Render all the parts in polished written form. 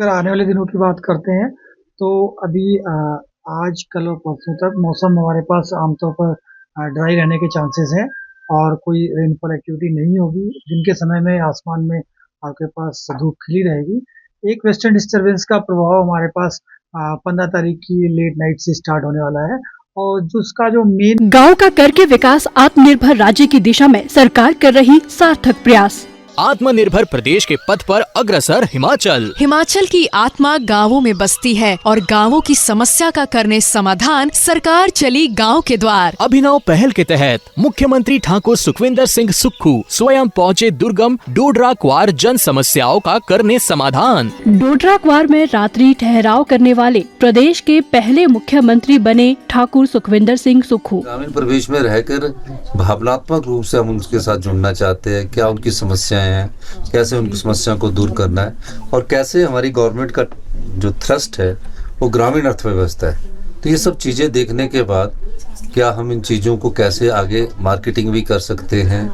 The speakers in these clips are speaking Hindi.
अगर आने वाले दिनों की बात करते हैं तो अभी आज कल और परसों तक मौसम हमारे पास आमतौर पर ड्राई रहने के चांसेस हैं और कोई रेनफॉल एक्टिविटी नहीं होगी। दिन के समय में आसमान में आपके पास धूप खिली रहेगी। एक वेस्टर्न डिस्टर्बेंस का प्रभाव हमारे पास 15 तारीख की लेट नाइट से स्टार्ट होने वाला है और जो उसका जो मेन गांव का करके विकास आत्मनिर्भर राज्य की दिशा में सरकार कर रही सार्थक प्रयास। आत्मनिर्भर प्रदेश के पथ पर अग्रसर हिमाचल। हिमाचल की आत्मा गांवों में बसती है और गांवों की समस्या का करने समाधान सरकार चली गांव के द्वार। अभिनव पहल के तहत मुख्यमंत्री ठाकुर सुखविंदर सिंह सुक्खू स्वयं पहुँचे दुर्गम डोडरा क्वार जन समस्याओं का करने समाधान। डोडरा क्वार में रात्रि ठहराव करने वाले प्रदेश के पहले मुख्यमंत्री बने ठाकुर सुखविंदर सिंह सुक्खू। ग्रामीण परिवेश में रहकर भावनात्मक रूप से हम उनके साथ जुड़ना चाहते हैं। क्या उनकी समस्याएं हैं, कैसे उनकी समस्या को दूर करना है और कैसे हमारी गवर्नमेंट का जो थ्रस्ट है वो ग्रामीण अर्थव्यवस्था है। तो ये सब चीज़ें देखने के बाद क्या हम इन चीज़ों को कैसे आगे मार्केटिंग भी कर सकते हैं,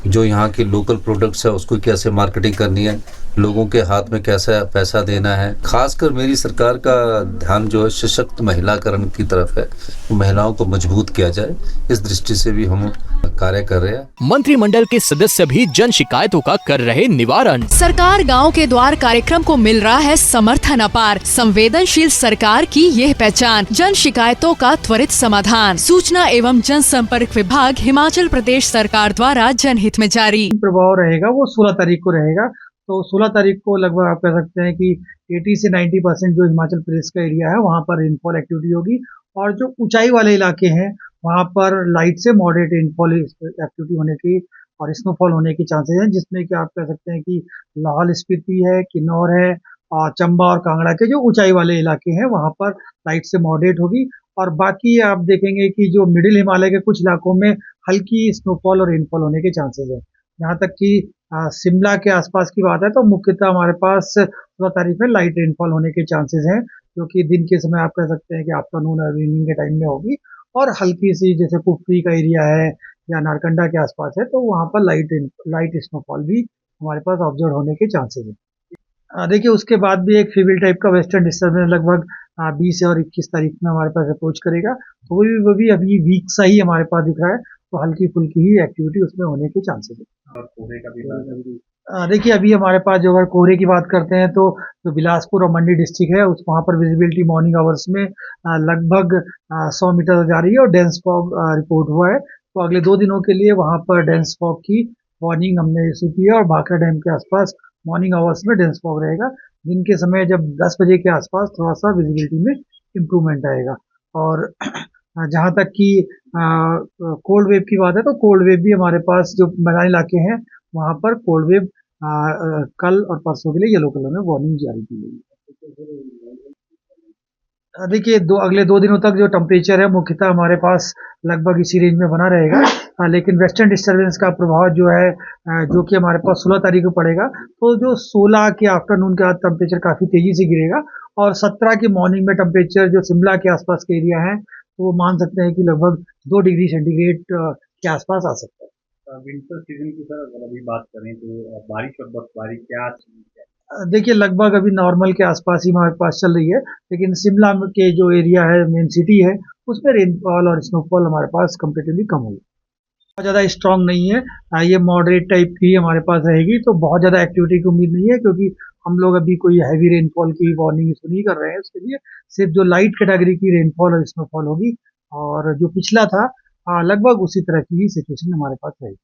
जो यहाँ की लोकल प्रोडक्ट्स है उसको कैसे मार्केटिंग करनी है, लोगों के हाथ में कैसा पैसा देना है। खासकर मेरी सरकार का ध्यान जो है सशक्त महिलाकरण की तरफ है, महिलाओं को मजबूत किया जाए, इस दृष्टि से भी हम कार्य कर रहे हैं। मंत्रिमंडल के सदस्य भी जन शिकायतों का कर रहे निवारण। सरकार गांव के द्वार कार्यक्रम को मिल रहा है समर्थन अपार। संवेदनशील सरकार की यह पहचान, जन शिकायतों का त्वरित समाधान। सूचना एवं जनसंपर्क विभाग हिमाचल प्रदेश सरकार द्वारा जनहित में जारी। प्रभाव रहेगा वो 16 तारीख को रहेगा। तो 16 तारीख को लगभग आप कह सकते हैं कि 80 से 90% जो हिमाचल प्रदेश का एरिया है वहाँ पर रेनफॉल एक्टिविटी होगी और जो ऊंचाई वाले इलाके हैं वहाँ पर लाइट से मॉडरेट रेनफॉल एक्टिविटी होने की और स्नोफॉल होने की चांसेस हैं, जिसमें कि आप कह सकते हैं कि लाहौल स्पीति है, किन्नौर है और चंबा और कांगड़ा के जो ऊंचाई वाले इलाके हैं वहाँ पर लाइट से मॉडरेट होगी। और बाकी आप देखेंगे कि जो मिडिल हिमालय के कुछ इलाकों में हल्की स्नोफॉल और रेनफॉल होने के चांसेस है। यहाँ तक कि शिमला के आसपास की बात है तो मुख्यतः हमारे पास 16 तारीख में लाइट रेनफॉल होने के चांसेस हैं, जो कि दिन के समय आप कह सकते हैं कि आफ्टरनून और इवनिंग के टाइम में होगी। और हल्की सी जैसे कुफरी का एरिया है या नारकंडा के आसपास है तो वहाँ पर लाइट स्नोफॉल भी हमारे पास ऑब्जर्व होने के चांसेस है। देखिए उसके बाद भी एक फीविल टाइप का वेस्टर्न डिस्टर्बेंस लगभग 20 और 21 तारीख में हमारे पास अप्रोच करेगा, तो वो भी अभी वीक सा ही हमारे पास दिख रहा है, तो हल्की फुल्की ही एक्टिविटी उसमें होने के चांसेस है। देखिए अभी हमारे पास जो अगर कोहरे की बात करते हैं तो जो बिलासपुर और मंडी डिस्ट्रिक्ट है उस वहाँ पर विजिबिलिटी मॉर्निंग आवर्स में लगभग 100 मीटर जा रही है और डेंस फॉग रिपोर्ट हुआ है। तो अगले 2 दिनों के लिए वहाँ पर डेंस फॉग की वार्निंग हमने इशू की है और भाखड़ा डैम के आसपास मॉर्निंग आवर्स में डेंस फॉग रहेगा। दिन के समय जब 10 बजे के आसपास थोड़ा सा विजिबिलिटी में इम्प्रूवमेंट आएगा। और जहाँ तक कि कोल्ड वेव की बात है तो कोल्ड वेव भी हमारे पास जो मैदानी इलाके हैं वहाँ पर कोल्ड वेव कल और परसों के लिए येलो कलर में वार्निंग जारी की गई है। देखिए अगले 2 दिनों तक जो टेम्परेचर है मुख्यतः हमारे पास लगभग इसी रेंज में बना रहेगा। लेकिन वेस्टर्न डिस्टर्बेंस का प्रभाव जो है जो कि हमारे पास 16 तारीख को पड़ेगा, तो जो 16 के आफ्टरनून का टेम्परेचर काफ़ी तेज़ी से गिरेगा और 17 की मॉर्निंग में टेम्परेचर जो शिमला के आसपास के एरिया है तो वो मान सकते हैं कि लगभग 2 डिग्री सेंटीग्रेड के आसपास आ सकता है। विंटर सीजन की सर अगर अभी बात करें तो बारिश और बर्फबारी क्या? देखिए लगभग अभी नॉर्मल के आसपास ही हमारे पास चल रही है, लेकिन शिमला के जो एरिया है मेन सिटी है उसमें रेनफॉल और स्नोफॉल हमारे पास कंपेरेटिवली कम होगी। बहुत ज़्यादा स्ट्रांग नहीं है, ये मॉडरेट टाइप की हमारे पास रहेगी, तो बहुत ज़्यादा एक्टिविटी की उम्मीद नहीं है क्योंकि हम लोग अभी कोई हैवी रेनफॉल की वार्निंग इशू नहीं कर रहे हैं। उसके लिए सिर्फ जो लाइट कैटेगरी की रेनफॉल और स्नोफॉल होगी और जो पिछला था लगभग उसी तरह की ही सिचुएशन हमारे पास रहेगी।